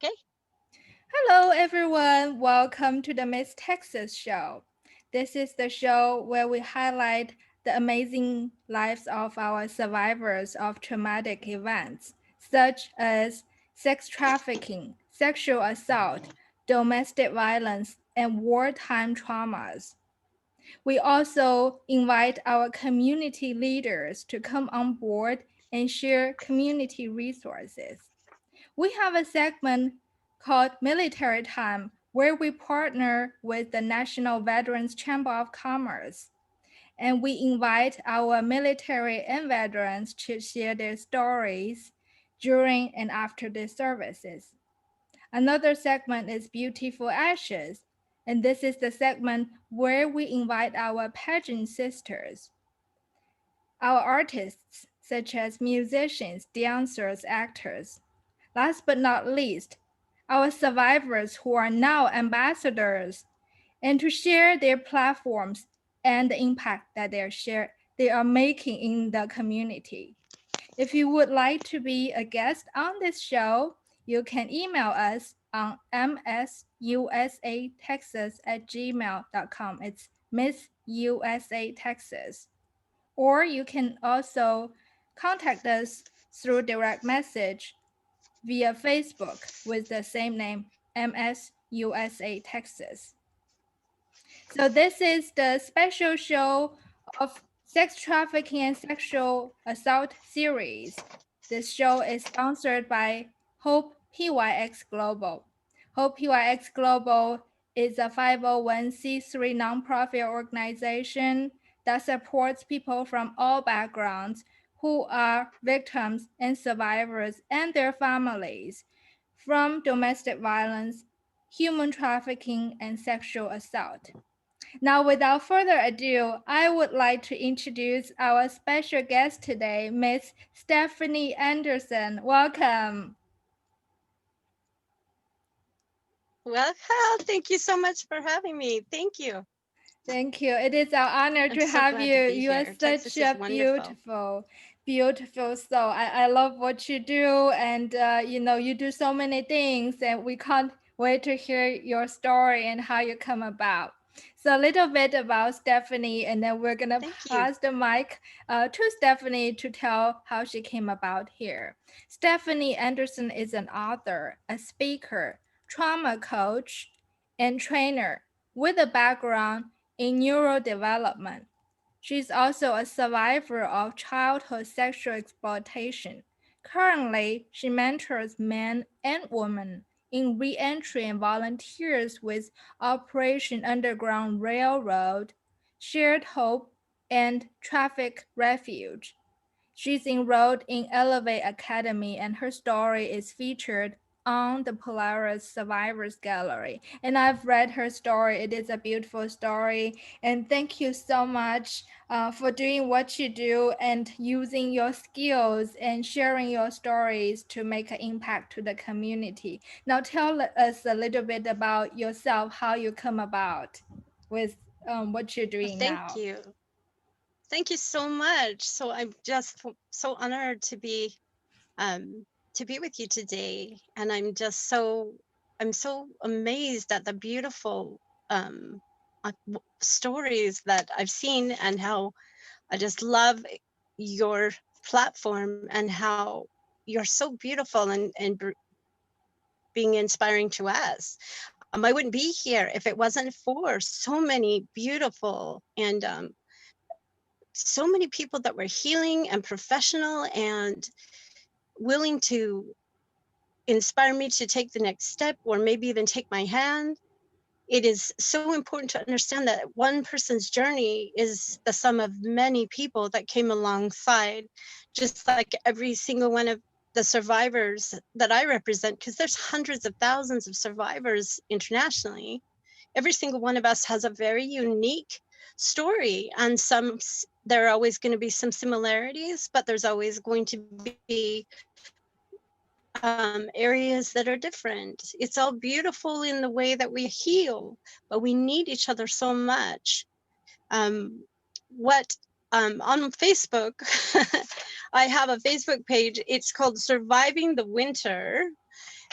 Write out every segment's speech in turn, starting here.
Okay. Hello, everyone. Welcome to the Miss Texas Show. This is the show where we highlight the amazing lives of our survivors of traumatic events, such as sex trafficking, sexual assault, domestic violence, and wartime traumas. We also invite our community leaders to come on board and share community resources. We have a segment called Military Time where we partner with the National Veterans Chamber of Commerce and we invite our military and veterans to share their stories during and after their services. Another segment is Beautiful Ashes, and this is the segment where we invite our pageant sisters, our artists, such as musicians, dancers, actors. Last but not least, our survivors who are now ambassadors and to share their platforms and the impact that they are making in the community. If you would like to be a guest on this show, you can email us on msusatexas@gmail.com. It's Miss USA Texas. Or you can also contact us through direct message via Facebook with the same name, MSUSA Texas. So this is the special show of Sex Trafficking and Sexual Assault series. This show is sponsored by Hope PYX Global. Hope PYX Global is a 501c3 nonprofit organization that supports people from all backgrounds who are victims and survivors and their families from domestic violence, human trafficking, and sexual assault. Now, without further ado, I would like to introduce our special guest today, Miss Stephanie Anderson. Welcome. Well, thank you so much for having me. Thank you. Thank you. It is our honor I'm to so have glad to you. be You are here. such Texas is a wonderful. beautiful soul. I love what you do, and you do so many things, and we can't wait to hear your story and how you come about. So a little bit about Stephanie, and then we're gonna Thank you. pass the mic to Stephanie to tell how she came about here. Stephanie Anderson is an author, a speaker, trauma coach, and trainer with a background in neurodevelopment. She's also a survivor of childhood sexual exploitation. Currently, she mentors men and women in reentry and volunteers with Operation Underground Railroad, Shared Hope, and Traffic Refuge. She's enrolled in Elevate Academy and her story is featured on the Polaris Survivors Gallery. And I've read her story. It is a beautiful story. And thank you so much for doing what you do and using your skills and sharing your stories to make an impact to the community. Now, tell us a little bit about yourself, how you come about with what you're Well, doing thank now. you. Thank you so much. So I'm just so honored um to be with you today, and I'm so amazed at the beautiful stories that I've seen, and how I just love your platform and how you're so beautiful and being inspiring to us. I wouldn't be here if it wasn't for so many beautiful and so many people that were healing and professional and willing to inspire me to take the next step, or maybe even take my hand. It is so important to understand that one person's journey is the sum of many people that came alongside, just like every single one of the survivors that I represent, because there's hundreds of thousands of survivors internationally. Every single one of us has a very unique story, and there are always going to be some similarities, but there's always going to be areas that are different. It's all beautiful in the way that we heal, but we need each other so much. What On Facebook, I have a Facebook page. It's called Surviving the Winter,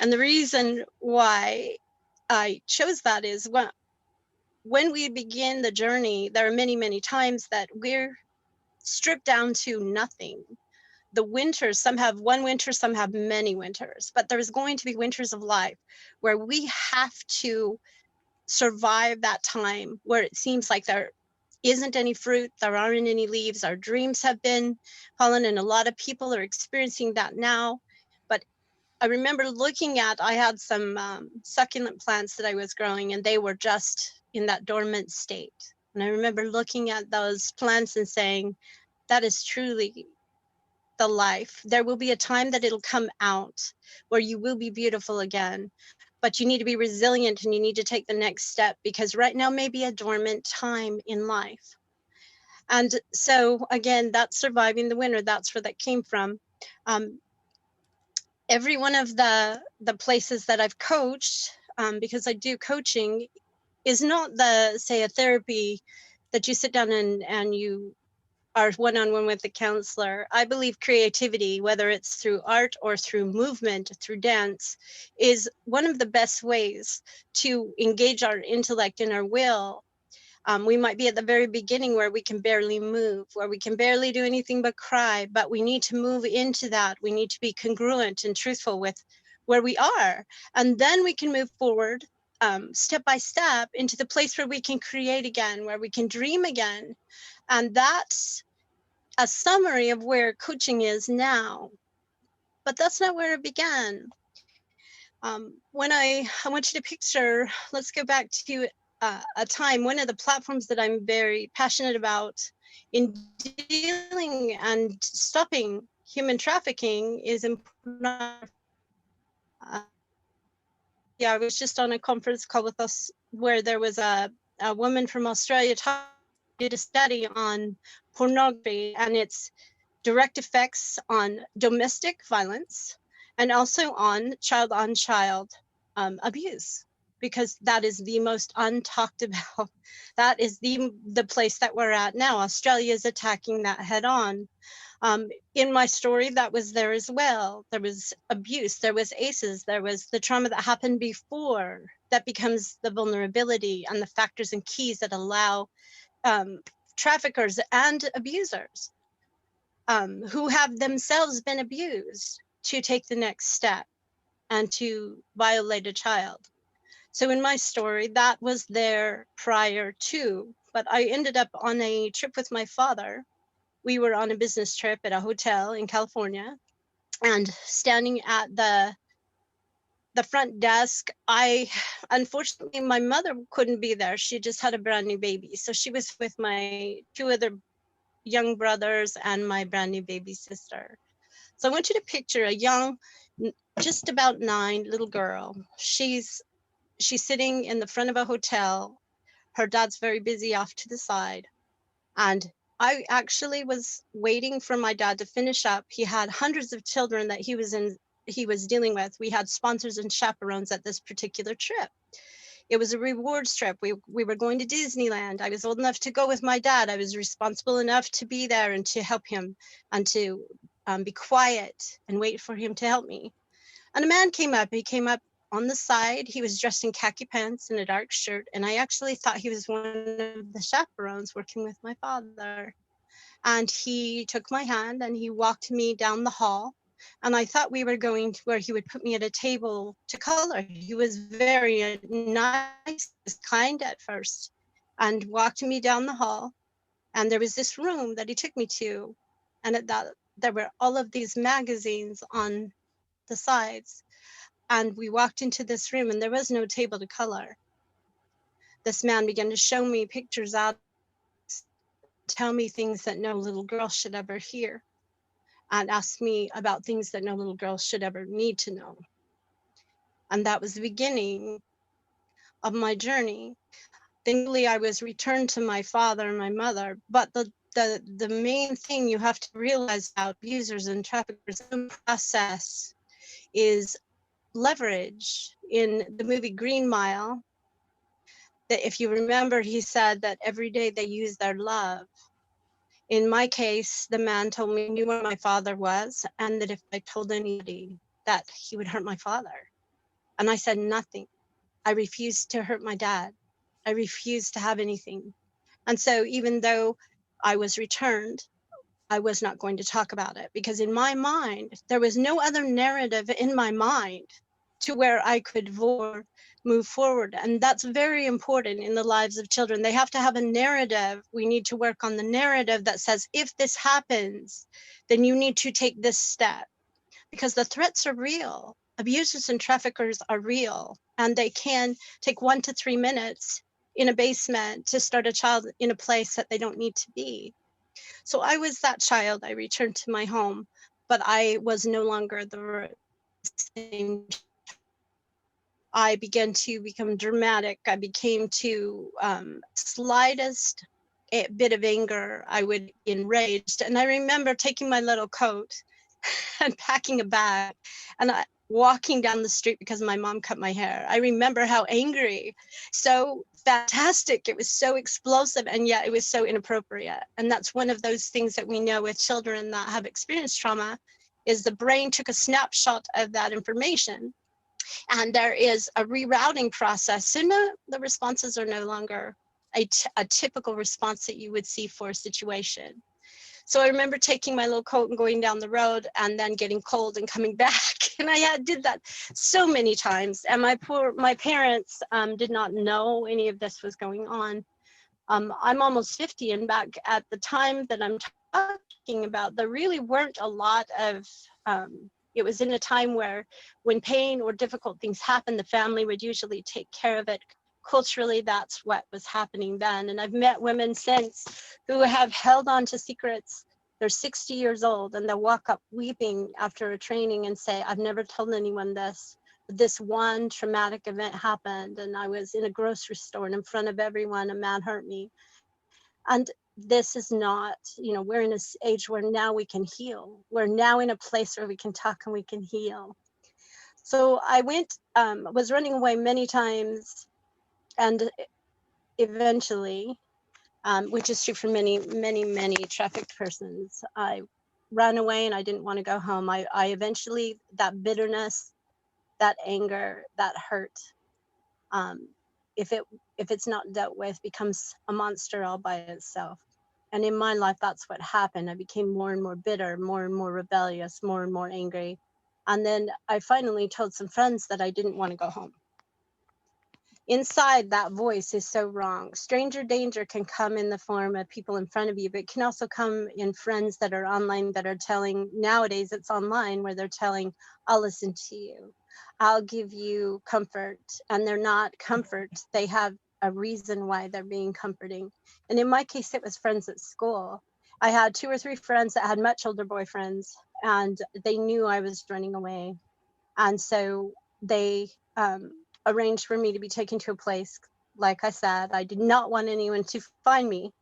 And the reason why I chose that is when we begin the journey, there are many, many times that we're stripped down to nothing. The winters, some have one winter, some have many winters, but there's going to be winters of life where we have to survive that time where it seems like there isn't any fruit, there aren't any leaves, our dreams have been fallen, and a lot of people are experiencing that now. But I remember I had some succulent plants that I was growing, and they were just in that dormant state. And I remember looking at those plants and saying, that is truly the life. There will be a time that it'll come out where you will be beautiful again, but you need to be resilient and you need to take the next step, because right now may be a dormant time in life. And so again, that's surviving the winter. That's where that came from. Every one of the places that I've coached, because I do coaching, is not say a therapy that you sit down and you are one-on-one with the counselor. I believe creativity, whether it's through art or through movement, through dance, is one of the best ways to engage our intellect and our will. We might be at the very beginning where we can barely move, where we can barely do anything but cry, but we need to move into that. We need to be congruent and truthful with where we are. And then we can move forward step by step into the place where we can create again, where we can dream again. And that's a summary of where coaching is now. But that's not where it began. When I want you to picture, let's go back to a time, one of the platforms that I'm very passionate about in dealing and stopping human trafficking is in pornography. Yeah, I was just on a conference call with us where there was a woman from Australia did a study on pornography and its direct effects on domestic violence and also on child abuse, because that is the most untalked about. That is the place that we're at now. Australia is attacking that head on. In my story, that was there as well. There was abuse, there was ACEs, there was the trauma that happened before that becomes the vulnerability and the factors and keys that allow traffickers and abusers who have themselves been abused to take the next step and to violate a child. So in my story, that was there prior to, but I ended up on a trip with my father. We were on a business trip at a hotel in California, and standing at the front desk, unfortunately, my mother couldn't be there. She just had a brand new baby. So she was with my two other young brothers and my brand new baby sister. So I want you to picture a young, just about 9 little girl. She's sitting in the front of a hotel. Her dad's very busy off to the side. And I actually was waiting for my dad to finish up. He had hundreds of children that he was dealing with. We had sponsors and chaperones at this particular trip. It was a rewards trip. We were going to Disneyland. I was old enough to go with my dad. I was responsible enough to be there and to help him and to be quiet and wait for him to help me. And a man came up. He came up on the side. He was dressed in khaki pants and a dark shirt. And I actually thought he was one of the chaperones working with my father. And he took my hand and he walked me down the hall. And I thought we were going to where he would put me at a table to color. He was very nice, kind at first, and walked me down the hall. And there was this room that he took me to. And at that, there were all of these magazines on the sides. And we walked into this room and there was no table to color. This man began to show me pictures out and tell me things that no little girl should ever hear, and ask me about things that no little girl should ever need to know. And that was the beginning of my journey. Thankfully, I was returned to my father and my mother, but the main thing you have to realize about abusers and traffickers in process is leverage. In the movie Green Mile, that if you remember, he said that every day they use their love. In my case, the man told me he knew where my father was, and that if I told anybody that he would hurt my father. And I said nothing. I refused to hurt my dad. I refused to have anything. And so even though I was returned, I was not going to talk about it, because in my mind, there was no other narrative in my mind to where I could move forward. And that's very important in the lives of children. They have to have a narrative. We need to work on the narrative that says, if this happens, then you need to take this step, because the threats are real. Abusers and traffickers are real, and they can take 1 to 3 minutes in a basement to start a child in a place that they don't need to be. So I was that child. I returned to my home, but I was no longer the same I began to become dramatic. I became to slightest bit of anger, I would be enraged. And I remember taking my little coat and packing a bag and walking down the street because my mom cut my hair. I remember how angry, so fantastic. It was so explosive, and yet it was so inappropriate. And that's one of those things that we know with children that have experienced trauma, is the brain took a snapshot of that information, and there is a rerouting process. So the responses are no longer a typical response that you would see for a situation. So I remember taking my little coat and going down the road and then getting cold and coming back. And I did that so many times. And my parents did not know any of this was going on. I'm almost 50, and back at the time that I'm talking about, there really weren't a lot of, it was in a time where when pain or difficult things happen, the family would usually take care of it. Culturally, that's what was happening then. And I've met women since who have held on to secrets. They're 60 years old and they'll walk up weeping after a training and say, I've never told anyone this. This one traumatic event happened, and I was in a grocery store, and in front of everyone, a man hurt me. And this is not, we're in this age where now we can heal. We're now in a place where we can talk and we can heal. So I was running away many times, and eventually, which is true for many, many, many trafficked persons, I ran away and I didn't want to go home. I eventually, that bitterness, that anger, that hurt, if it's not dealt with, becomes a monster all by itself. And in my life, that's what happened. I became more and more bitter, more and more rebellious, more and more angry. And then I finally told some friends that I didn't want to go home. Inside, that voice is so wrong. Stranger danger can come in the form of people in front of you, but it can also come in friends that are online that are telling, nowadays it's online, where they're telling, I'll listen to you, I'll give you comfort. And they're not comfort. They have a reason why they're being comforting. And in my case, it was friends at school. I had 2 or 3 friends that had much older boyfriends, and they knew I was running away. And so they arranged for me to be taken to a place. Like I said, I did not want anyone to find me.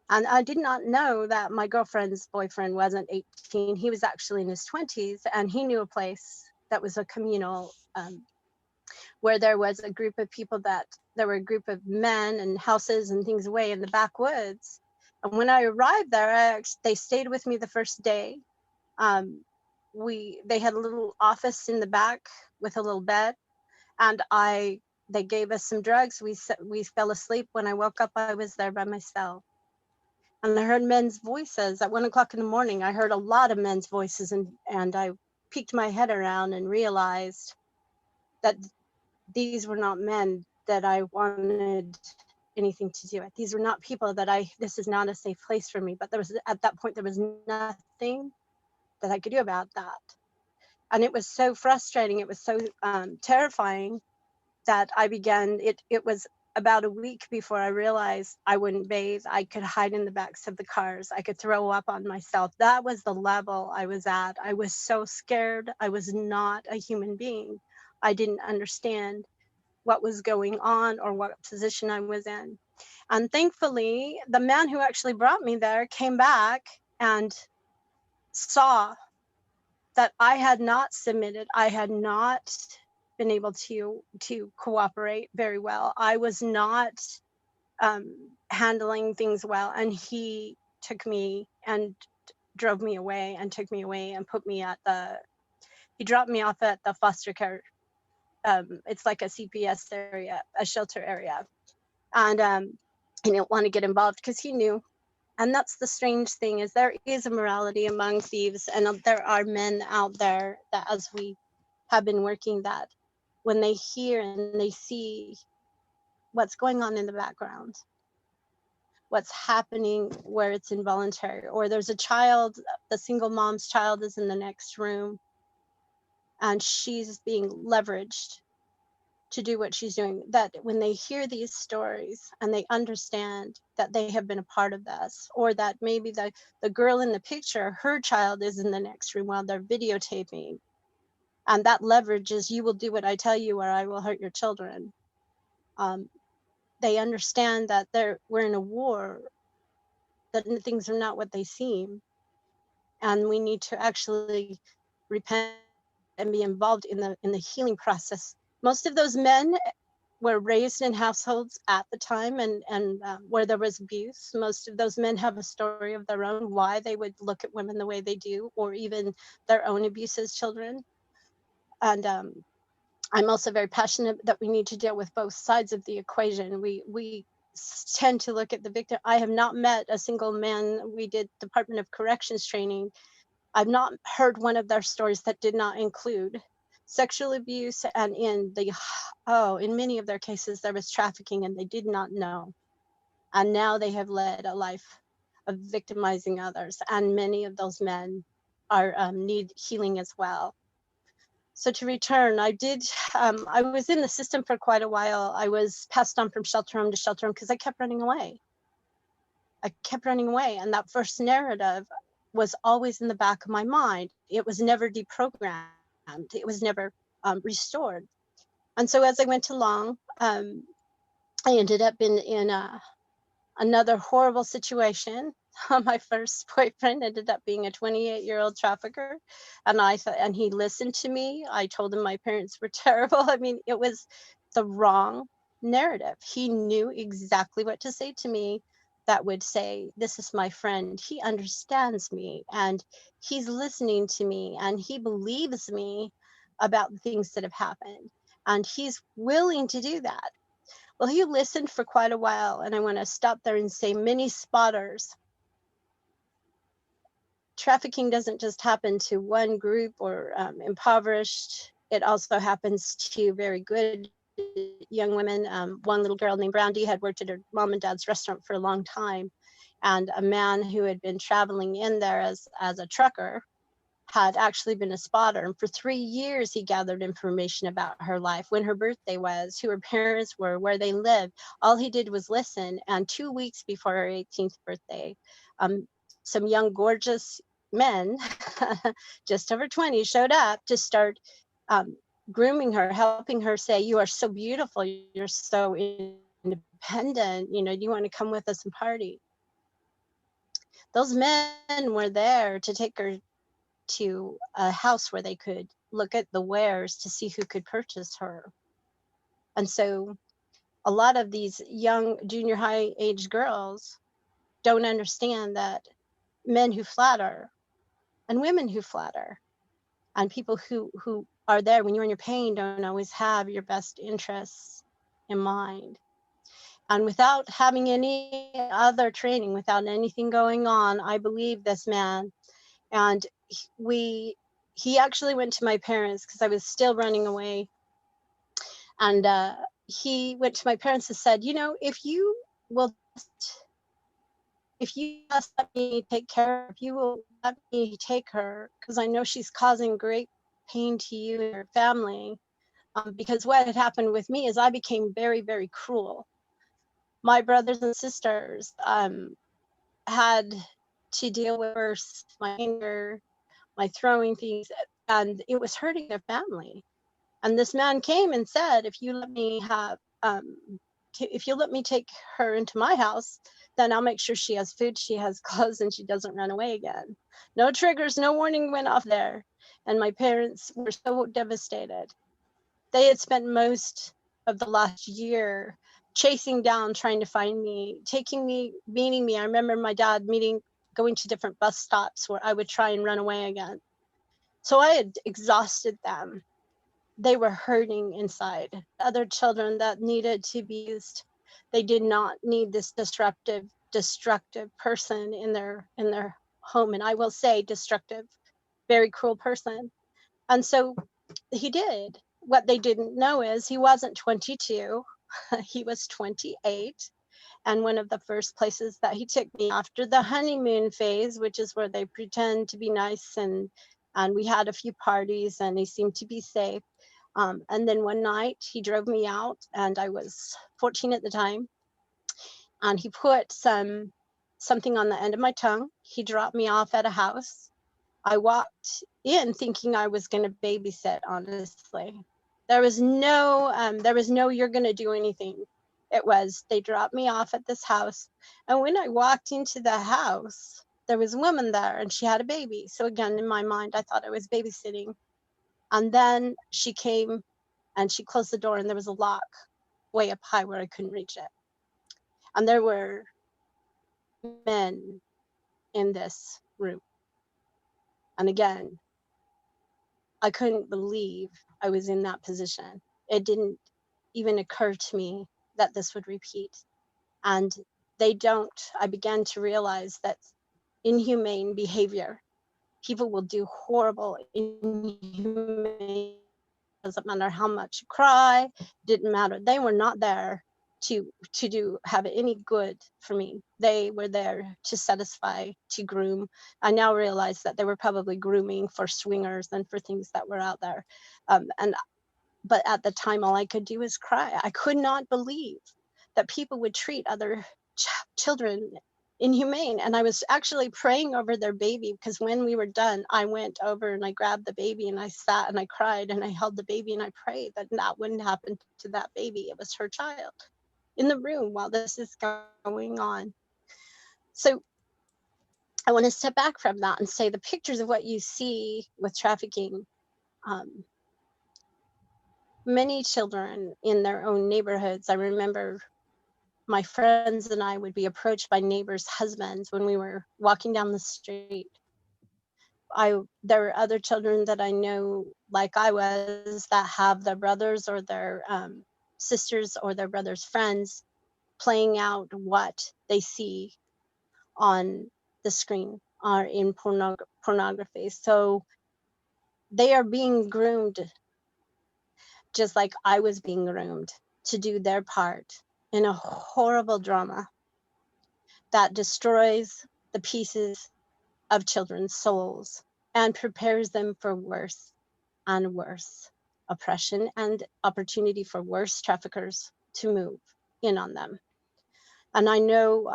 And I did not know that my girlfriend's boyfriend wasn't 18. He was actually in his 20s, and he knew a place that was a communal, where there was a group of people there were a group of men and houses and things away in the backwoods. And when I arrived there, they stayed with me the first day. They had a little office in the back with a little bed, and they gave us some drugs. We fell asleep. When I woke up, I was there by myself. And I heard men's voices at 1 o'clock in the morning. I heard a lot of men's voices, and I peeked my head around and realized that these were not men that I wanted anything to do with. These were not people this is not a safe place for me. But at that point, there was nothing that I could do about that. And it was so frustrating. It was so terrifying that I began, it was about a week before I realized I wouldn't bathe. I could hide in the backs of the cars. I could throw up on myself. That was the level I was at. I was so scared. I was not a human being. I didn't understand what was going on or what position I was in. And thankfully, the man who actually brought me there came back and saw that I had not submitted. I had not been able to cooperate very well. I was not handling things well, and he took me and drove me away and took me away and put me he dropped me off at the foster care it's like a CPS area, a shelter area. And he didn't want to get involved because he knew. And that's the strange thing, is there is a morality among thieves, and there are men out there that, as we have been working, that when they hear and they see what's going on in the background, what's happening where it's involuntary, or there's a child, the single mom's child is in the next room and she's being leveraged to do what she's doing, that when they hear these stories and they understand that they have been a part of this, or that maybe the girl in the picture, her child is in the next room while they're videotaping, and that leverage is, you will do what I tell you or I will hurt your children. They understand that we're in a war, that things are not what they seem, and we need to actually repent and be involved in the healing process. Most of those men were raised in households at the time and where there was abuse. Most of those men have a story of their own why they would look at women the way they do, or even their own abuse as children. And I'm also very passionate that we need to deal with both sides of the equation. We tend to look at the victim. I have not met a single man. We did Department of Corrections training. I've not heard one of their stories that did not include sexual abuse, and in many of their cases there was trafficking and they did not know. And now they have led a life of victimizing others, and many of those men need healing as well. So to return, I was in the system for quite a while. I was passed on from shelter home to shelter home because I kept running away. I kept running away. And that first narrative was always in the back of my mind. It was never deprogrammed. It was never restored. And so as I went along, I ended up in another horrible situation. My first boyfriend ended up being a 28-year-old trafficker, and he listened to me. I told him my parents were terrible. I mean, it was the wrong narrative. He knew exactly what to say to me that would say, this is my friend. He understands me and he's listening to me and he believes me about the things that have happened. And he's willing to do that. Well, he listened for quite a while, and I want to stop there and say, many spotters, trafficking doesn't just happen to one group or impoverished. It also happens to very good young women. One little girl named Brandy had worked at her mom and dad's restaurant for a long time, and a man who had been traveling in there as a trucker had actually been a spotter. And for 3 years, he gathered information about her life, when her birthday was, who her parents were, where they lived. All he did was listen. And 2 weeks before her 18th birthday, some young, gorgeous men, just over 20, showed up to start grooming her, helping her say, you are so beautiful, you're so independent, do you want to come with us and party? Those men were there to take her to a house where they could look at the wares to see who could purchase her. And so a lot of these young junior high age girls don't understand that men who flatter and women who flatter and people who are there when you're in your pain don't always have your best interests in mind. And without having any other training, without anything going on, I believe this man. And he actually went to my parents because I was still running away. And he went to my parents and said, if you will if you just let me take care of her, if you will let me take her, because I know she's causing great pain to you and your family. Because what had happened with me is I became very, very cruel. My brothers and sisters had to deal with first my anger, my throwing things, and it was hurting their family. And this man came and said, if you let me take her into my house, then I'll make sure she has food, she has clothes, and she doesn't run away again. No triggers, no warning went off there. And my parents were so devastated. They had spent most of the last year chasing down, trying to find me, meeting me. I remember my dad going to different bus stops where I would try and run away again. So I had exhausted them. they were hurting inside. Other children that needed to be used, they did not need this destructive person in their home. And I will say destructive, very cruel person. And so he did. What they didn't know is he wasn't 22, he was 28. And one of the first places that he took me after the honeymoon phase, which is where they pretend to be nice, and we had a few parties and he seemed to be safe. And then one night he drove me out, and I was 14 at the time, and he put something on the end of my tongue. He dropped me off at a house. I walked in thinking I was going to babysit, honestly. There was no you're going to do anything. It was they dropped me off at this house, and when I walked into the house, there was a woman there and she had a baby. So again, in my mind, I thought I was babysitting. And then she came and she closed the door, and there was a lock way up high where I couldn't reach it. And there were men in this room. And again, I couldn't believe I was in that position. It didn't even occur to me that this would repeat. And I began to realize that inhumane behavior, people will do horrible, inhumane, doesn't matter how much you cry, didn't matter. They were not there to have any good for me. They were there to satisfy, to groom. I now realize that they were probably grooming for swingers and for things that were out there. But at the time, all I could do was cry. I could not believe that people would treat other children inhumane. And I was actually praying over their baby, because when we were done, I went over and I grabbed the baby and I sat and I cried and I held the baby and I prayed that that wouldn't happen to that baby. It was her child in the room while this is going on. So I want to step back from that and say the pictures of what you see with trafficking, many children in their own neighborhoods. I remember my friends and I would be approached by neighbors' husbands when we were walking down the street. There were other children that I know, like I was, that have their brothers or their sisters or their brothers' friends playing out what they see on the screen or in pornography. So they are being groomed just like I was being groomed to do their part in a horrible drama that destroys the pieces of children's souls and prepares them for worse and worse oppression and opportunity for worse traffickers to move in on them. And I know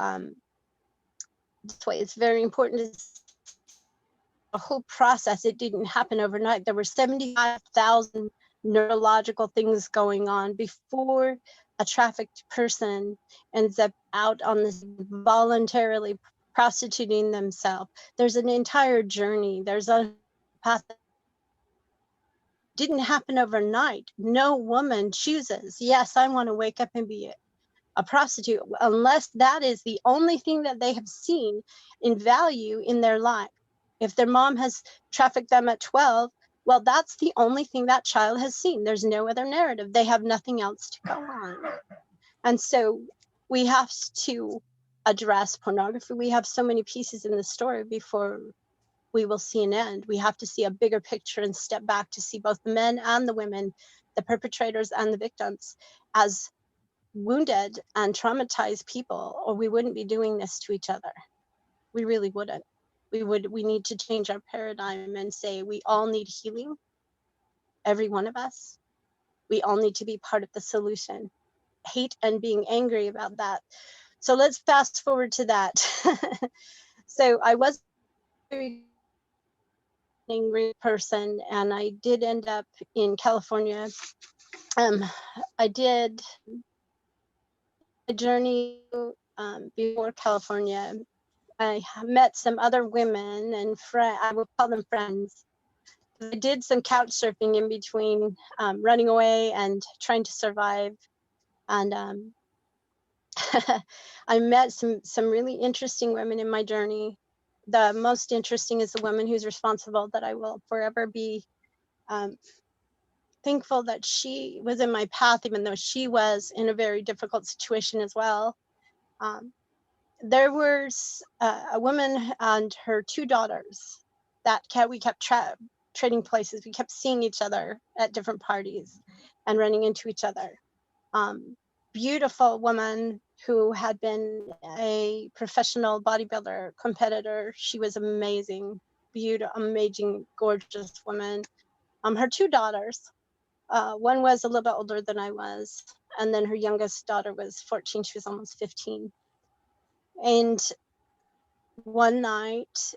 that's why it's very important to the whole process. It didn't happen overnight. There were 75,000 neurological things going on before a trafficked person ends up out on this voluntarily prostituting themselves. There's an entire journey. There's a path that didn't happen overnight. No woman chooses, yes, I want to wake up and be a prostitute, unless that is the only thing that they have seen in value in their life. If their mom has trafficked them at 12, well, that's the only thing that child has seen. There's no other narrative. They have nothing else to go on. And so we have to address pornography. We have so many pieces in the story before we will see an end. We have to see a bigger picture and step back to see both the men and the women, the perpetrators and the victims, as wounded and traumatized people, or we wouldn't be doing this to each other. We really wouldn't. We need to change our paradigm and say we all need healing, every one of us. We all need to be part of the solution. Hate and being angry about that. So let's fast forward to that. So I was a very angry person, and I did end up in California. I did a journey before California. I met some other women and I will call them friends. I did some couch surfing in between running away and trying to survive. And I met some really interesting women in my journey. The most interesting is the woman who's responsible, that I will forever be thankful that she was in my path, even though she was in a very difficult situation as well. Um, there was a woman and her two daughters that we kept trading places. We kept seeing each other at different parties and running into each other. Beautiful woman who had been a professional bodybuilder competitor. She was amazing, beautiful, amazing, gorgeous woman. Her two daughters, one was a little bit older than I was, and then her youngest daughter was 14. She was almost 15. And one night,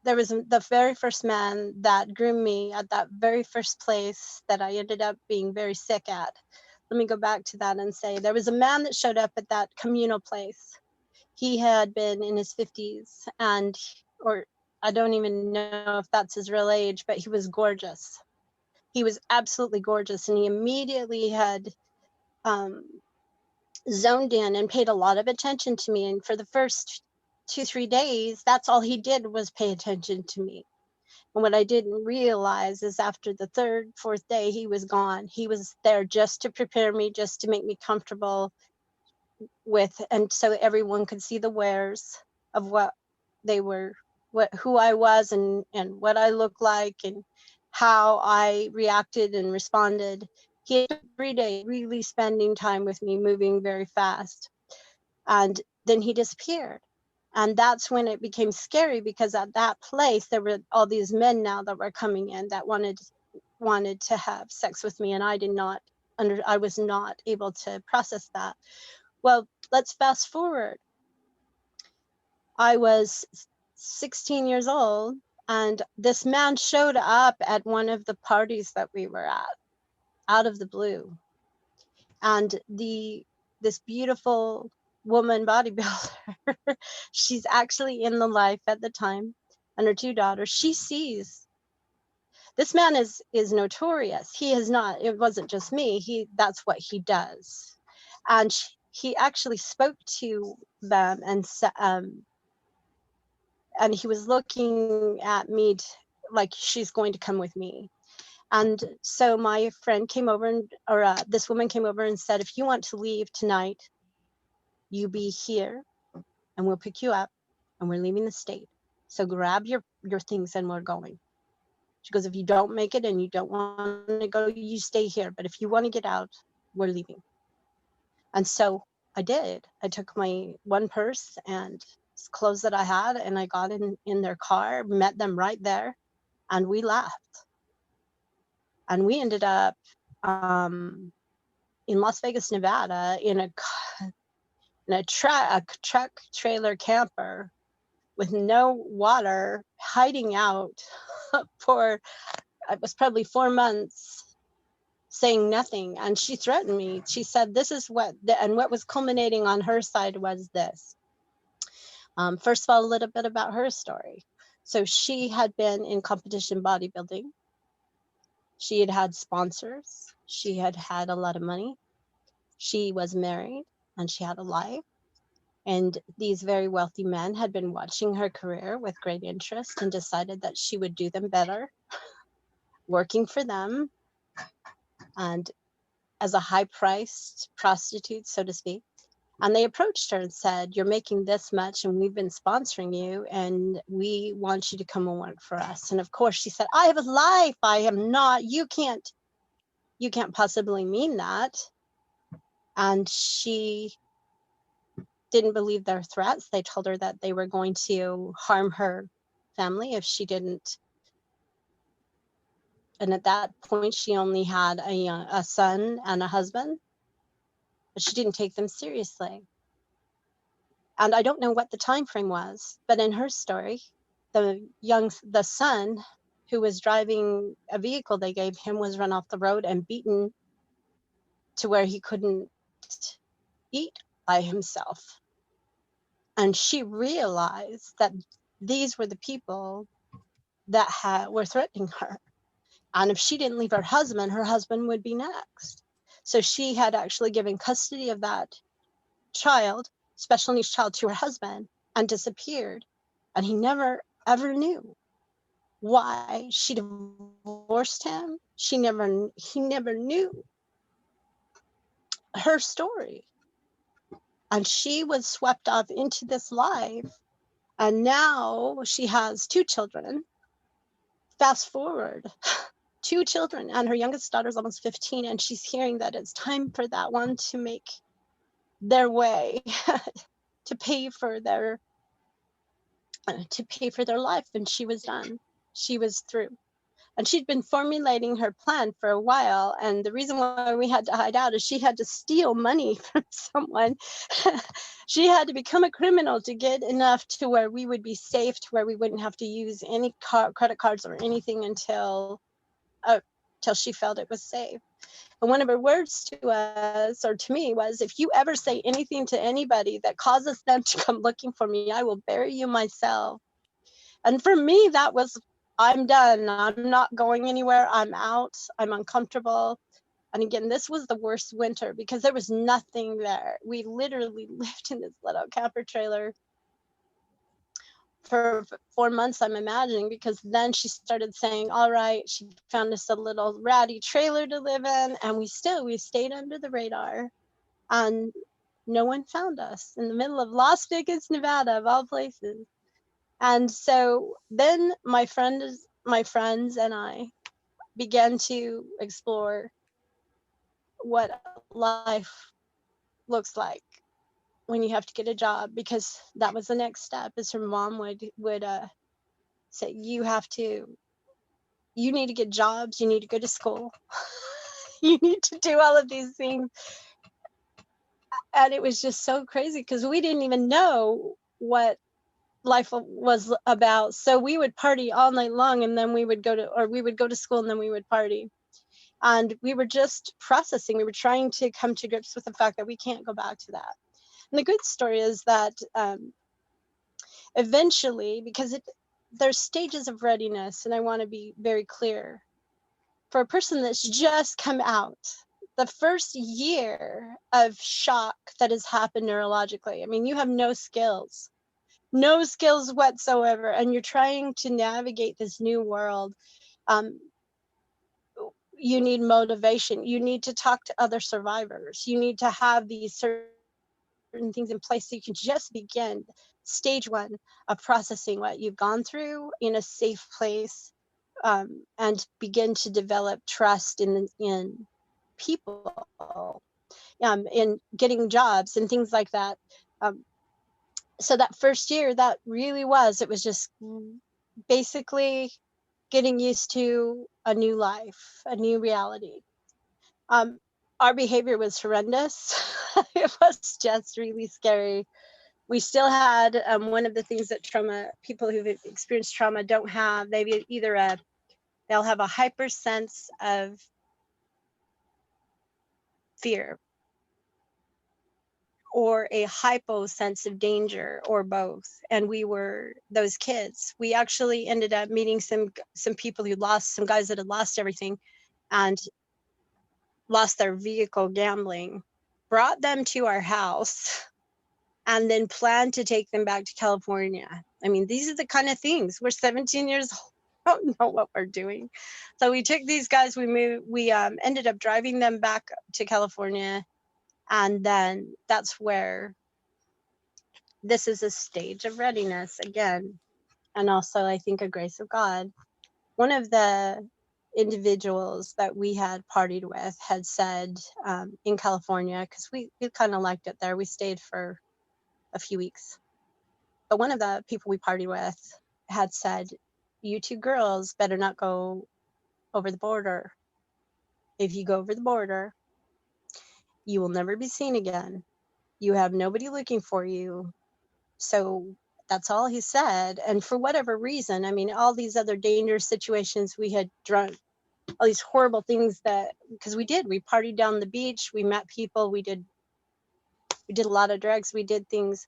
there was the very first man that groomed me at that very first place that I ended up being very sick at. Let me go back to that and say there was a man that showed up at that communal place. He had been in his 50s, or I don't even know if that's his real age, but he was gorgeous. He was absolutely gorgeous, and he immediately had um, zoned in and paid a lot of attention to me. And for the first 2-3 days, that's all he did was pay attention to me. And what I didn't realize is after the third, fourth day, he was gone. He was there just to prepare me, just to make me comfortable with, and so everyone could see the wares of what they were, who I was, and what I looked like, and how I reacted and responded. He had 3 days really spending time with me, moving very fast, and then he disappeared. And that's when it became scary, because at that place there were all these men now that were coming in that wanted to have sex with me, and I was not able to process that. Well, let's fast forward. I was 16 years old, and this man showed up at one of the parties that we were at, out of the blue. And this beautiful woman bodybuilder, she's actually in the life at the time, and her two daughters, she sees this man is notorious. He is not, it wasn't just me, that's what he does. And he actually spoke to them and he was looking at me like, she's going to come with me. And so my friend came over, this woman came over and said, if you want to leave tonight, you be here and we'll pick you up and we're leaving the state. So grab your things and we're going. She goes, if you don't make it and you don't want to go, you stay here. But if you want to get out, we're leaving. And so I did. I took my one purse and clothes that I had, and I got in their car, met them right there, and we left. And we ended up in Las Vegas, Nevada, in a truck trailer camper with no water, hiding out for, it was probably 4 months, saying nothing. And she threatened me. She said, this is and what was culminating on her side was this. First of all, a little bit about her story. So she had been in competition bodybuilding. She had had sponsors. She had had a lot of money. She was married and she had a life. And these very wealthy men had been watching her career with great interest and decided that she would do them better, working for them and as a high-priced prostitute, so to speak. And they approached her and said, you're making this much and we've been sponsoring you and we want you to come and work for us. And of course she said, I have a life. I am not, you can't possibly mean that. And she didn't believe their threats. They told her that they were going to harm her family if she didn't. And at that point, she only had a son and a husband, but she didn't take them seriously. And I don't know what the time frame was, but in her story, the son who was driving a vehicle they gave him was run off the road and beaten to where he couldn't eat by himself. And she realized that these were the people that were threatening her. And if she didn't leave her husband would be next. So she had actually given custody of that child, special needs child, to her husband and disappeared. And he never, ever knew. why she divorced him. He never knew her story. And she was swept off into this life. And now she has 2 children. Fast forward, 2 children, and her youngest daughter's almost 15, and she's hearing that it's time for that one to make their way to pay for their life. And she was done. She was through. And she'd been formulating her plan for a while. And the reason why we had to hide out is she had to steal money from someone. She had to become a criminal to get enough to where we would be safe, to where we wouldn't have to use any credit cards or anything until till she felt it was safe. And one of her words to us, or to me, was, if you ever say anything to anybody that causes them to come looking for me, I will bury you myself. And for me, that was, I'm done. I'm not going anywhere. I'm out. I'm uncomfortable. And again, this was the worst winter because there was nothing there. We literally lived in this little camper trailer for 4 months, I'm imagining, because then she started saying, all right, she found us a little ratty trailer to live in. And we stayed under the radar. And no one found us in the middle of Las Vegas, Nevada, of all places. And so then my friends and I began to explore what life looks like when you have to get a job, because that was the next step. Is her mom would say, you need to get jobs, you need to go to school, you need to do all of these things. And it was just so crazy because we didn't even know what life was about. So we would party all night long, and then we would go to school, and then we would party. And we were just processing. We were trying to come to grips with the fact that we can't go back to that. And the good story is that eventually, because there's stages of readiness, and I want to be very clear. For a person that's just come out, the first year of shock that has happened neurologically, I mean, you have no skills whatsoever, and you're trying to navigate this new world. You need motivation. You need to talk to other survivors. You need to have these certain things in place so you can just begin stage 1 of processing what you've gone through in a safe place, and begin to develop trust in people, in getting jobs and things like that. Um, so that first year, that really was, it was just basically getting used to a new life, a new reality. Our behavior was horrendous. It was just really scary. We still had one of the things that people who've experienced trauma don't have. They'll have a hyper sense of fear, or a hypo sense of danger, or both. And we were those kids. We actually ended up meeting some people who lost, some guys that had lost everything and lost their vehicle gambling, brought them to our house, and then planned to take them back to California. I mean, these are the kind of things. We're 17 years old. I don't know what we're doing. So we took these guys, we ended up driving them back to California. And then that's where this is a stage of readiness again. And also, I think, a grace of God. One of the individuals that we had partied with had said, in California, because we kind of liked it there, we stayed for a few weeks. But one of the people we partied with had said, you 2 girls better not go over the border. If you go over the border, you will never be seen again. You have nobody looking for you. So that's all he said. And for whatever reason, I mean, all these other dangerous situations we had drunk, all these horrible things because we partied down the beach, we met people, we did a lot of drugs, we did things.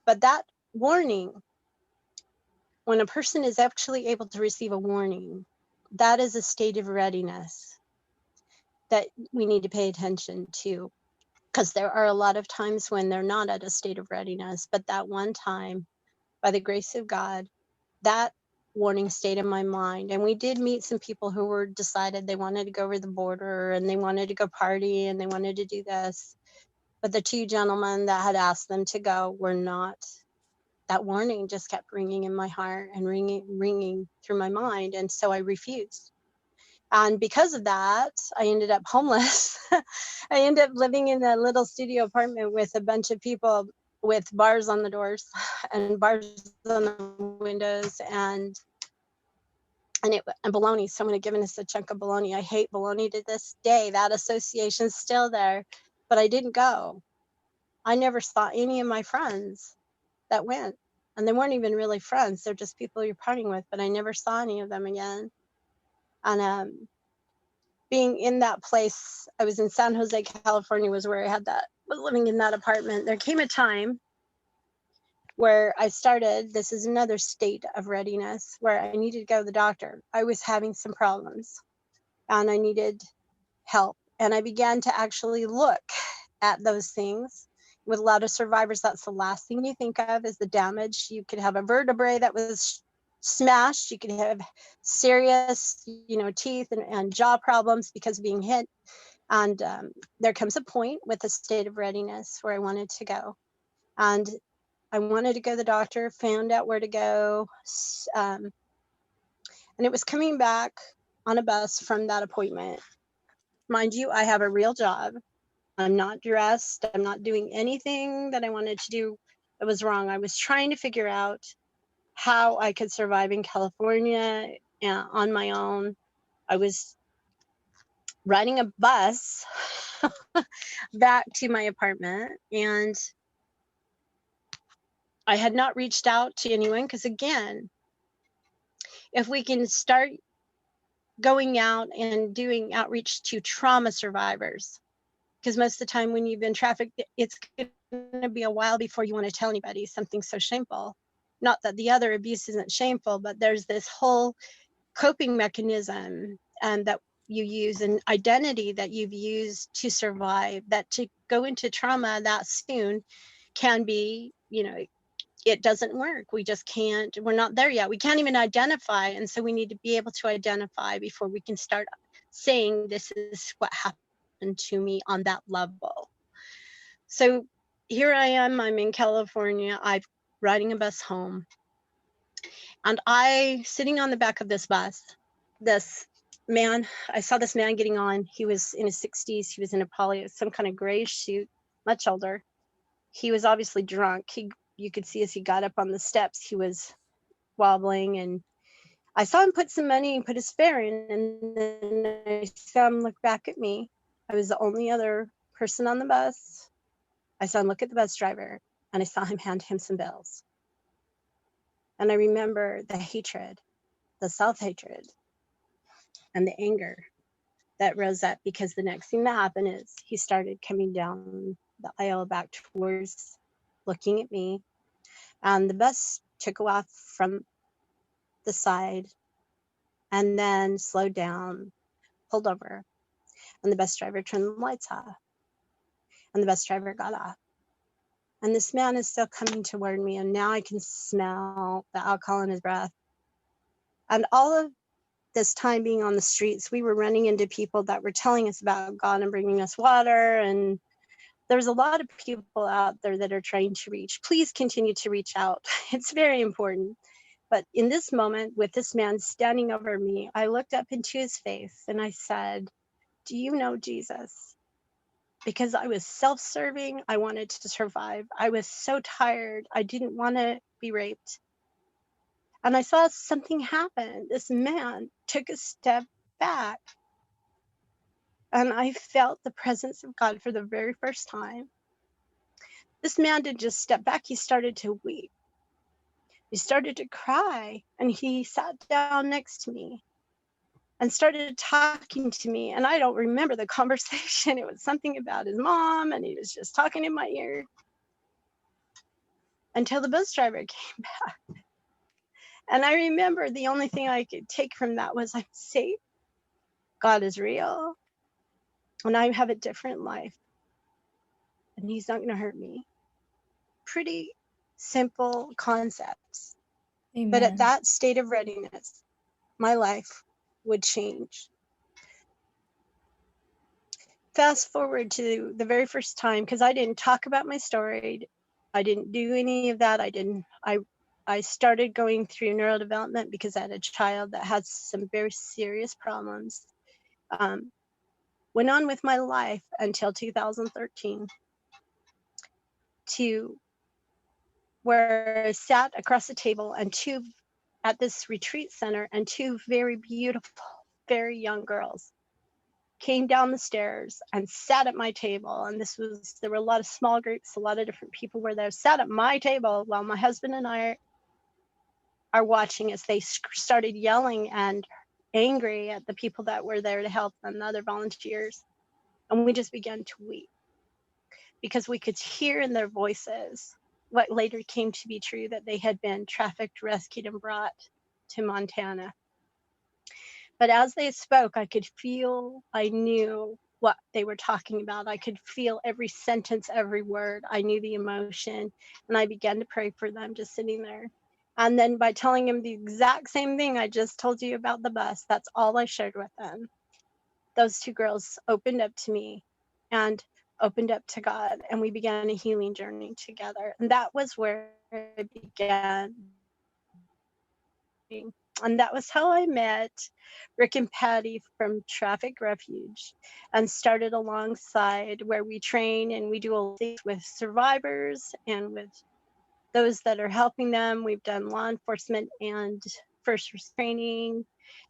But that warning, when a person is actually able to receive a warning, that is a state of readiness that we need to pay attention to, because there are a lot of times when they're not at a state of readiness. But that one time, by the grace of God, that warning state in my mind. And we did meet some people who were decided they wanted to go over the border and they wanted to go party and they wanted to do this. But the two gentlemen that had asked them to go were not. That warning just kept ringing in my heart and ringing through my mind. And so I refused. And because of that, I ended up homeless. I ended up living in a little studio apartment with a bunch of people with bars on the doors and bars on the windows and bologna. Someone had given us a chunk of bologna. I hate bologna to this day. That association's still there, but I didn't go. I never saw any of my friends that went, and they weren't even really friends. They're just people you're partying with, but I never saw any of them again. And being in that place, I was in San Jose, California, was where I was living in that apartment. There came a time where I started, this is another state of readiness, where I needed to go to the doctor. I was having some problems and I needed help. And I began to actually look at those things. With a lot of survivors, that's the last thing you think of is the damage. You could have a vertebrae that was smashed. You could have serious, teeth and jaw problems because of being hit. And there comes a point with a state of readiness where I wanted to go. And I wanted to go to the doctor, found out where to go. And it was coming back on a bus from that appointment. Mind you, I have a real job. I'm not dressed. I'm not doing anything that I wanted to do that was wrong. I was trying to figure out how I could survive in California on my own. I was riding a bus back to my apartment, and I had not reached out to anyone because, again, if we can start going out and doing outreach to trauma survivors, because most of the time when you've been trafficked, it's going to be a while before you want to tell anybody something so shameful. Not that the other abuse isn't shameful, but there's this whole coping mechanism that you use, an identity that you've used to survive, that to go into trauma that soon can be, it doesn't work. We just can't, we're not there yet. We can't even identify. And so we need to be able to identify before we can start saying this is what happened to me on that level. So here I am, I'm in California, I'm riding a bus home. And I, sitting on the back of this bus, this man, I saw this man getting on. He was in his 60s. He was in some kind of grayish suit, much older. He was obviously drunk. You could see as he got up on the steps, he was wobbling. And I saw him put some money and put his fare in. And then I saw him look back at me. I was the only other person on the bus. I saw him look at the bus driver, and I saw him hand him some bills. And I remember the hatred, the self-hatred, and the anger that rose up, because the next thing that happened is he started coming down the aisle back towards looking at me, and the bus took off from the side and then slowed down, pulled over, and the bus driver turned the lights off, and the bus driver got off. And this man is still coming toward me, and now I can smell the alcohol in his breath. And all of this time being on the streets, we were running into people that were telling us about God and bringing us water. And there's a lot of people out there that are trying to reach. Please continue to reach out. It's very important. But in this moment, with this man standing over me, I looked up into his face and I said, "Do you know Jesus?" Because I was self-serving. I wanted to survive. I was so tired. I didn't want to be raped. And I saw something happen. This man took a step back, and I felt the presence of God for the very first time. This man didn't just step back, he started to weep. He started to cry, and he sat down next to me and started talking to me. And I don't remember the conversation. It was something about his mom, and he was just talking in my ear until the bus driver came back. And I remember the only thing I could take from that was, I'm safe. God is real. And I have a different life. And he's not going to hurt me. Pretty simple concepts. But at Amen. that state of readiness, my life would change. Fast forward to the very first time, because I didn't talk about my story. I didn't do any of that. I started going through neurodevelopment because I had a child that had some very serious problems. Um, Went on with my life until 2013 to where I sat across the table and at this retreat center, and two very beautiful, very young girls came down the stairs and sat at my table. And there were a lot of small groups, a lot of different people were there, sat at my table while my husband and I are watching as they started yelling and angry at the people that were there to help them, the other volunteers. And we just began to weep because we could hear in their voices what later came to be true, that they had been trafficked, rescued, and brought to Montana. But as they spoke, I could feel, I knew what they were talking about. I could feel every sentence, every word. I knew the emotion. And I began to pray for them just sitting there. And then by telling them the exact same thing I just told you about the bus, that's all I shared with them. Those two girls opened up to me and opened up to God, and we began a healing journey together. And that was where I began trafficking. And that was how I met Rick and Patty from Traffic Refuge, and started alongside where we train and we do a lot of things with survivors and with those that are helping them. We've done law enforcement and first training.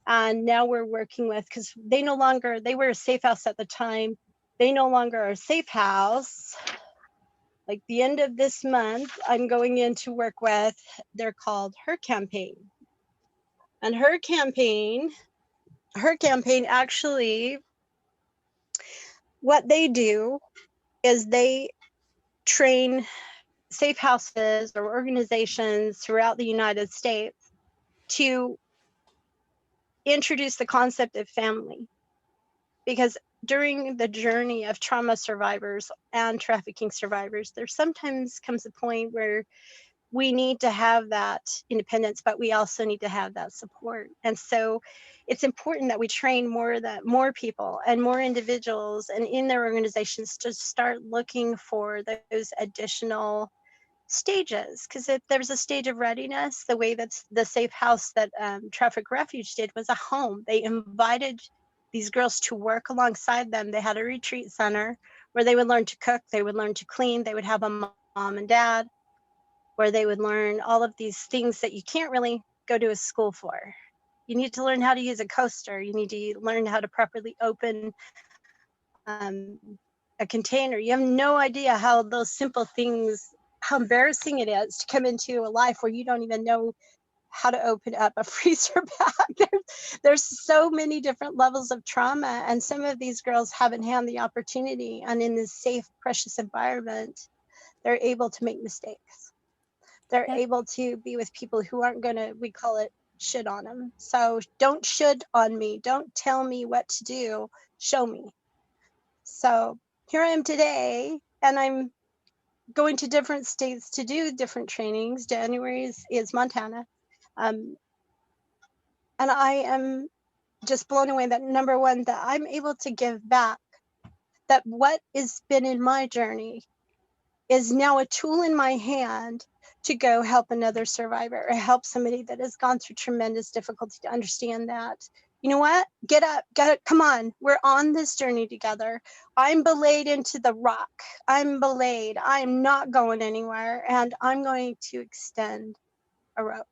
And now we're working with, because they were a safe house at the time. They no longer are a safe house. Like the end of this month, I'm going in to work with, they're called Her Campaign. And her campaign actually, what they do is they train safe houses or organizations throughout the United States to introduce the concept of family. Because during the journey of trauma survivors and trafficking survivors, there sometimes comes a point where we need to have that independence, but we also need to have that support. And so it's important that we train more people and more individuals and in their organizations to start looking for those additional stages. Because if there's a stage of readiness, the way that the safe house that Traffic Refuge did was a home. They invited these girls to work alongside them. They had a retreat center where they would learn to cook, they would learn to clean, they would have a mom and dad, where they would learn all of these things that you can't really go to a school for. You need to learn how to use a coaster. You need to learn how to properly open a container. You have no idea how those simple things, how embarrassing it is to come into a life where you don't even know how to open up a freezer bag. There's so many different levels of trauma, and some of these girls haven't had the opportunity. And in this safe, precious environment, they're able to make mistakes. They're That able to be with people who aren't going to, we call it, shit on them. So don't should on me. Don't tell me what to do. Show me. So here I am today, and I'm going to different states to do different trainings. January is Montana. Um, and I am just blown away that, number one, that I'm able to give back, that what has been in my journey is now a tool in my hand to go help another survivor or help somebody that has gone through tremendous difficulty to understand that, you know what, get up, come on, we're on this journey together. I'm belayed into the rock. I'm belayed. I'm not going anywhere, and I'm going to extend a rope.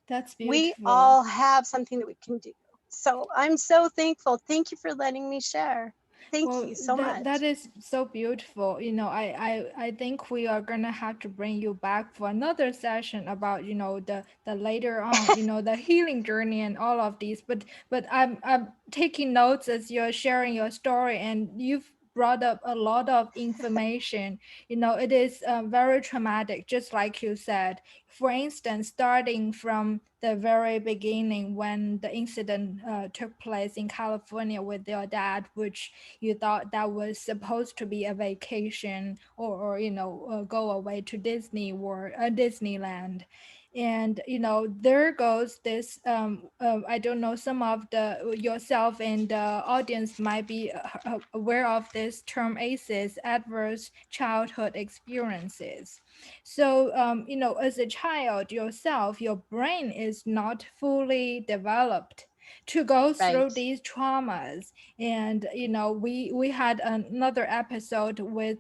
that's We beautiful. all have something that we can do. So I'm so thankful. Thank you for letting me share. Thank Well, you so that much. is so beautiful. I think we are gonna have to bring you back for another session about, the later on, the healing journey and all of these. But I'm taking notes as you're sharing your story, and you've brought up a lot of information. It is very traumatic, just like you said. For instance, starting from the very beginning when the incident took place in California with your dad, which you thought that was supposed to be a vacation, or go away to Disney or Disneyland. And there goes this I don't know, some of the yourself and the audience might be aware of this term ACEs, adverse childhood experiences. So as a child yourself, your brain is not fully developed to go through Right. these traumas. And we had another episode with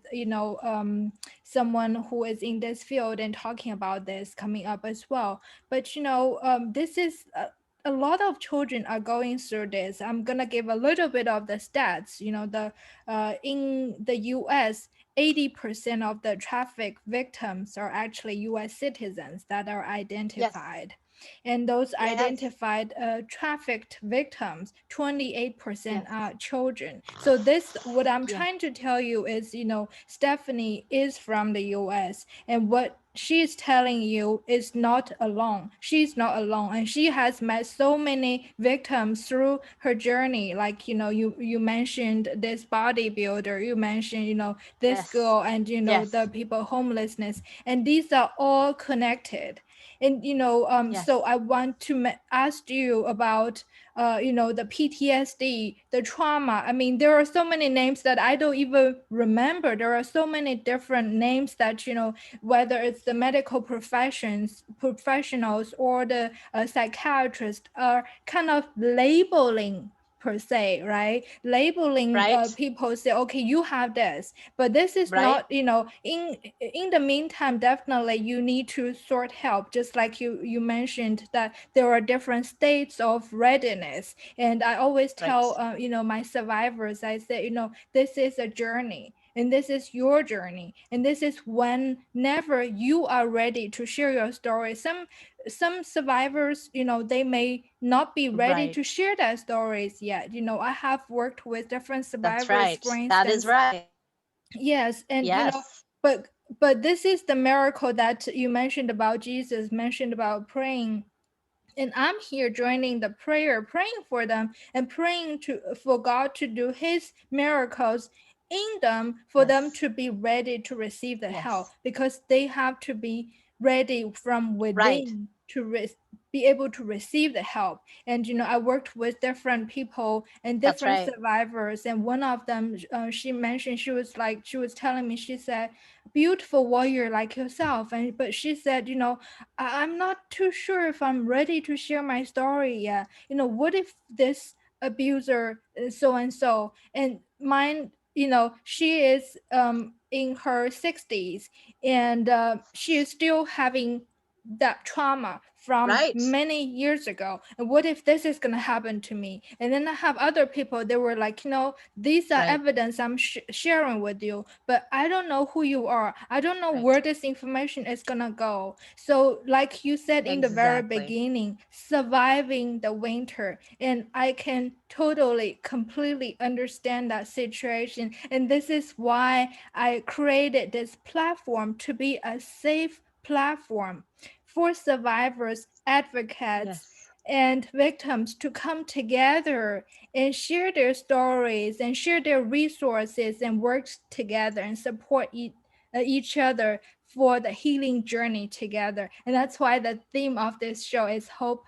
someone who is in this field and talking about this coming up as well. But this is a lot of children are going through this. I'm gonna give a little bit of the stats. The in the US, 80% of the traffic victims are actually US citizens that are Yes. identified. And those Yes. identified trafficked victims, 28% Yes. are children. So this, what I'm Yeah. trying to tell you is, Stephanie is from the US, and what she's telling you is not alone. She's not alone, and she has met so many victims through her journey. Like you mentioned this bodybuilder, you mentioned this Yes. girl, and the Yes. people homelessness, and these are all connected. And so Yes. I want to ask you about the PTSD, the trauma. I mean, there are so many names that I don't even remember. There are so many different names that whether it's the medical professionals or the psychiatrists are kind of labeling per se, right? Labeling Right. people, say, okay, you have this, but this is Right. not, in the meantime, definitely you need to sort help, just like you mentioned that there are different states of readiness. And I always Right. tell my survivors, I say, this is a journey, and this is your journey, and this is whenever you are ready to share your story. Some survivors, they may not be ready to Right. share their stories yet. I have worked with different That's survivors, right. for That is instance. right. Yes, and Yes. but this is the miracle that you mentioned about, Jesus mentioned about praying. And I'm here joining the prayer, praying for them, and praying to for God to do his miracles in them, for them Yes. to be ready to receive the help, Yes. because they have to be ready from Right. within to be able to receive the help. And I worked with different people and That's different right. survivors, and one of them, she mentioned, she was telling me, she said, beautiful warrior like yourself. And but she said, I'm not too sure if I'm ready to share my story yet. What if this abuser so and so, and mine, she is in her 60s, and she is still having that trauma from Right. many years ago. And what if this is going to happen to me? And then I have other people, they were like, these are Right. evidence I'm sharing with you, but I don't know who you are. I don't know Right. where this information is going to go. So like you said in the very Exactly. beginning, surviving the winter, and I can totally completely understand that situation. And this is why I created this platform, to be a safe platform for survivors, advocates, Yes. and victims to come together and share their stories and share their resources and work together and support each other for the healing journey together. And that's why the theme of this show is hope,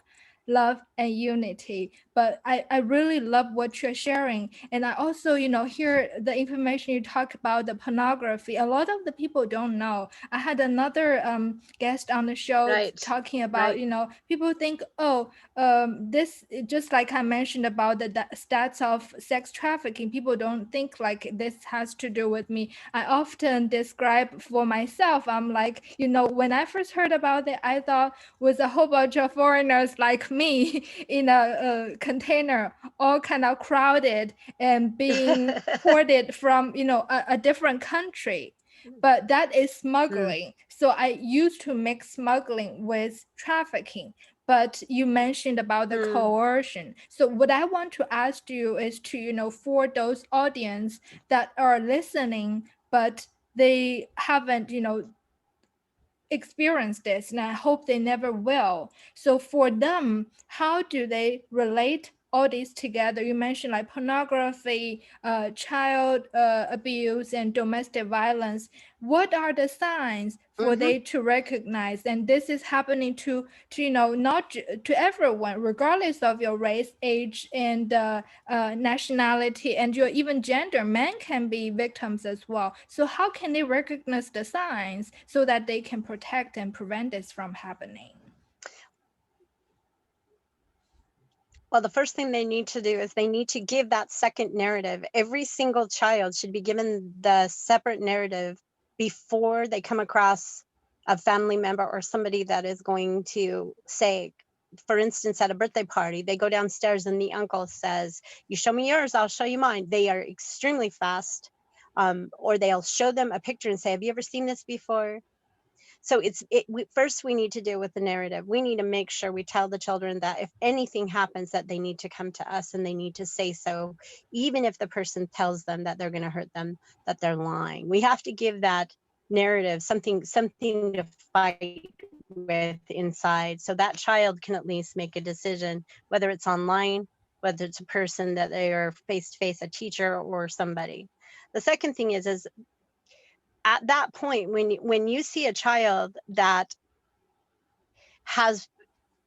love, and unity. But I really love what you're sharing. And I also, hear the information you talk about, the pornography. A lot of the people don't know. I had another guest on the show Right. talking about, Right. people think, oh, this, just like I mentioned about the stats of sex trafficking, people don't think like this has to do with me. I often describe for myself, I'm like, when I first heard about it, I thought was a whole bunch of foreigners like me in a container, all kind of crowded and being ported from a different country. But that is Mm. smuggling. So I used to mix smuggling with trafficking. But you mentioned about the Mm. coercion. So what I want to ask you is to, for those audience that are listening, but they haven't, experienced this, and I hope they never will. So for them, how do they relate all these together? You mentioned like pornography, child abuse, and domestic violence. What are the signs for Mm-hmm. they to recognize? And this is happening to not to everyone, regardless of your race, age, and nationality, and your even gender. Men can be victims as well. So how can they recognize the signs so that they can protect and prevent this from happening? Well, the first thing they need to do is they need to give that second narrative. Every single child should be given the separate narrative before they come across a family member or somebody that is going to say, for instance, at a birthday party, they go downstairs and the uncle says, "You show me yours, I'll show you mine." They are extremely fast. Or they'll show them a picture and say, "Have you ever seen this before?" So first we need to deal with the narrative. We need to make sure we tell the children that if anything happens, that they need to come to us and they need to say so, even if the person tells them that they're going to hurt them, that they're lying. We have to give that narrative something to fight with inside, so that child can at least make a decision, whether it's online, whether it's a person that they are face to face, a teacher or somebody. The second thing is at that point, when you see a child that has,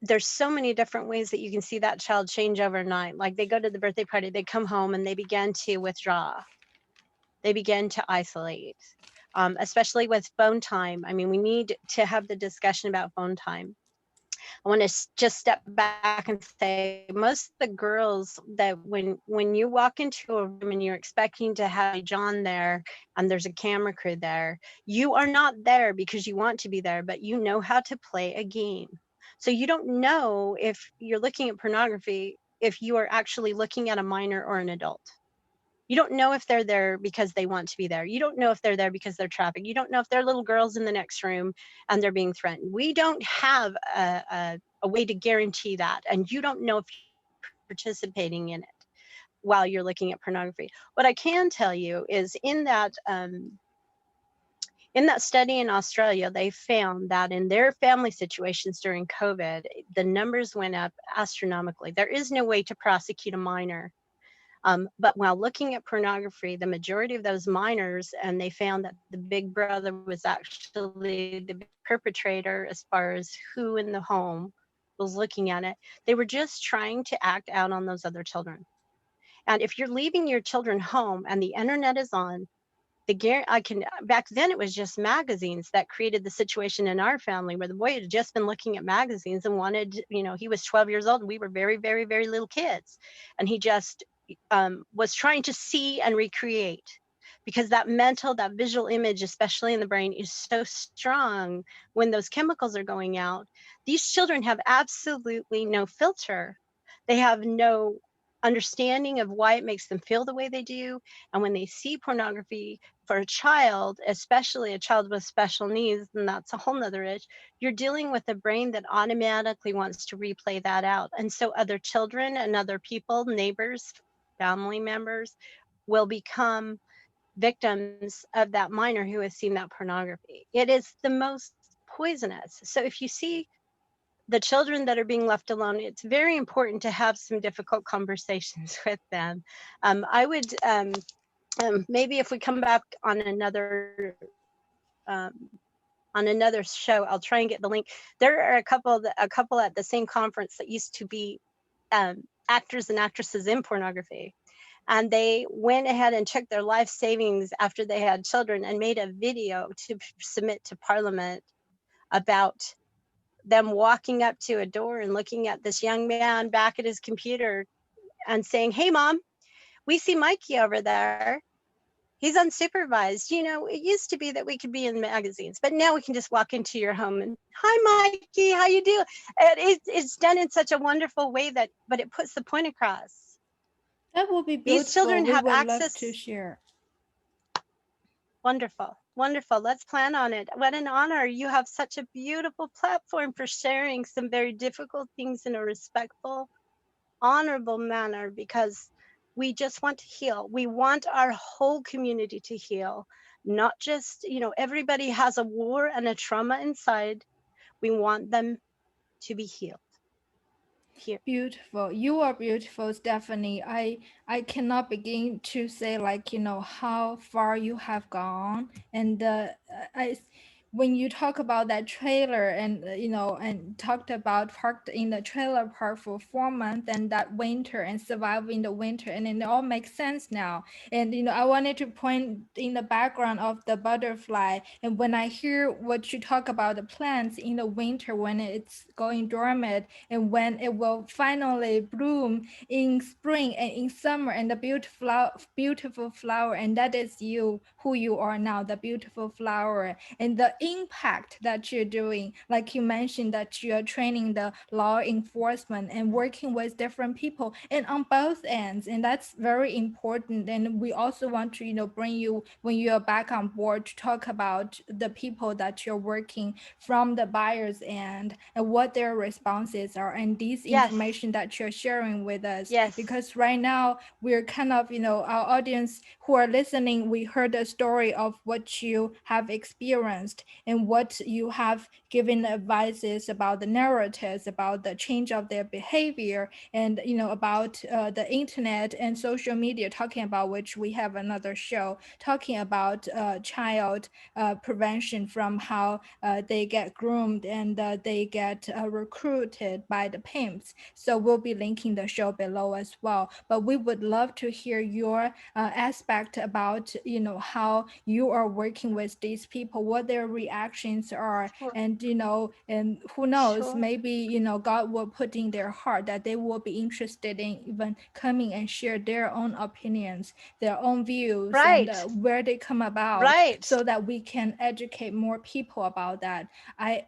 there's so many different ways that you can see that child change overnight. Like they go to the birthday party, they come home and they begin to withdraw, they begin to isolate, especially with phone time. I mean, we need to have the discussion about phone time. I want to just step back and say most of the girls that when you walk into a room and you're expecting to have John there and there's a camera crew there, you are not there because you want to be there, but you know how to play a game. So you don't know if you're looking at pornography, if you are actually looking at a minor or an adult. You don't know if they're there because they want to be there. You don't know if they're there because they're trafficked. You don't know if they're little girls in the next room and they're being threatened. We don't have a way to guarantee that. And you don't know if you're participating in it while you're looking at pornography. What I can tell you is in that study in Australia, they found that in their family situations during COVID, the numbers went up astronomically. There is no way to prosecute a minor, but while looking at pornography, the majority of those minors, and they found that the big brother was actually the big perpetrator as far as who in the home was looking at it. They were just trying to act out on those other children. And if you're leaving your children home and the internet is on, I can, back then it was just magazines that created the situation in our family where the boy had just been looking at magazines and wanted, he was 12 years old and we were very, very, very little kids. And he just was trying to see and recreate, because that visual image, especially in the brain, is so strong when those chemicals are going out. These children have absolutely no filter. They have no understanding of why it makes them feel the way they do. And when they see pornography, for a child, especially a child with special needs, and that's a whole nother issue, you're dealing with a brain that automatically wants to replay that out. And so other children and other people, neighbors, family members, will become victims of that minor who has seen that pornography. It is the most poisonous. So if you see the children that are being left alone, it's very important to have some difficult conversations with them. I would maybe if we come back um, on another show, I'll try and get the link. There are a couple at the same conference that used to be actors and actresses in pornography, and they went ahead and took their life savings after they had children and made a video to submit to Parliament about them walking up to a door and looking at this young man back at his computer and saying, "Hey mom, we see Mikey over there. He's unsupervised. It used to be that we could be in magazines, but now we can just walk into your home and, hi Mikey, how you doing?" It's done in such a wonderful way but it puts the point across. That will be These beautiful. children We have would love to access. share. Wonderful, wonderful. Let's plan on it. What an honor. You have such a beautiful platform for sharing some very difficult things in a respectful, honorable manner, because we just want to heal. We want our whole community to heal, not just, everybody has a war and a trauma inside. We want them to be healed. here. Beautiful. You are beautiful, Stephanie. I cannot begin to say like, how far you have gone. And I when you talk about that trailer and and talked about parked in the trailer park for 4 months and that winter and surviving the winter, and it all makes sense now. And I wanted to point in the background of the butterfly. And when I hear what you talk about the plants in the winter when it's going dormant and when it will finally bloom in spring and in summer, and the beautiful flower, and that is you, who you are now, the beautiful flower, and the impact that you're doing. Like you mentioned that you're training the law enforcement and working with different people and on both ends, and that's very important. And we also want to bring you when you're back on board to talk about the people that you're working from the buyer's end and what their responses are, and these Yes, information that you're sharing with us. yes, Because right now we're kind of our audience who are listening, we heard a story of what you have experienced and what you have given advices about the narratives, about the change of their behavior, and about the internet and social media, talking about which we have another show talking about child prevention, from how they get groomed and they get recruited by the pimps. So we'll be linking the show below as well. But we would love to hear your aspect about how you are working with these people, what their reactions are, sure, and and who knows, sure. maybe God will put in their heart that they will be interested in even coming and share their own opinions, their own views, and Right, where they come about, right. so that we can educate more people about that. I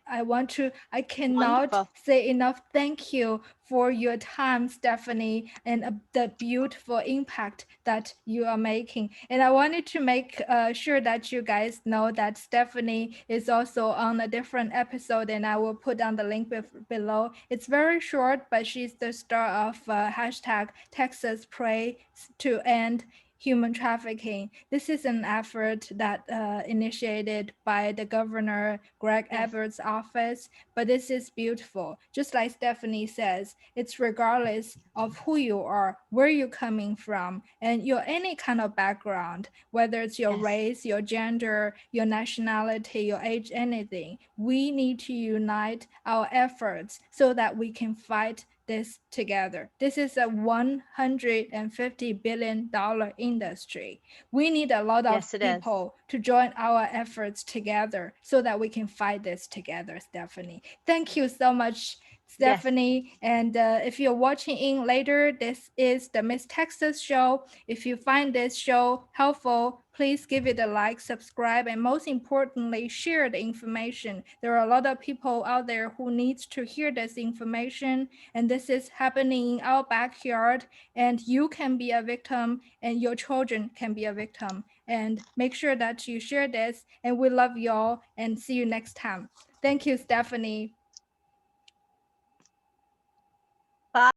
cannot Wonderful. say enough thank you for your time, Stephanie, and the beautiful impact that you are making. And I wanted to make sure that you guys know that Stephanie is also on a different episode, and I will put down the link below. It's very short, but she's the star of hashtag Texas Pray to End Human Trafficking. This is an effort that initiated by the governor Greg Yes, Abbott's office, but this is beautiful. Just like Stephanie says, it's regardless of who you are, where you're coming from, and your any kind of background, whether it's your yes, race, your gender, your nationality, your age, anything. We need to unite our efforts so that we can fight this together. This is a $150 billion industry. We need a lot of yes, it is. people to join our efforts together so that we can fight this together, Stephanie. Thank you so much, Yes, Stephanie. And if you're watching in later, this is the Miss Texas Show. If you find this show helpful, please give it a like, subscribe, and most importantly, share the information. There are a lot of people out there who needs to hear this information, and this is happening in our backyard, and you can be a victim, and your children can be a victim. And make sure that you share this, and we love y'all, and see you next time. Thank you, Stephanie.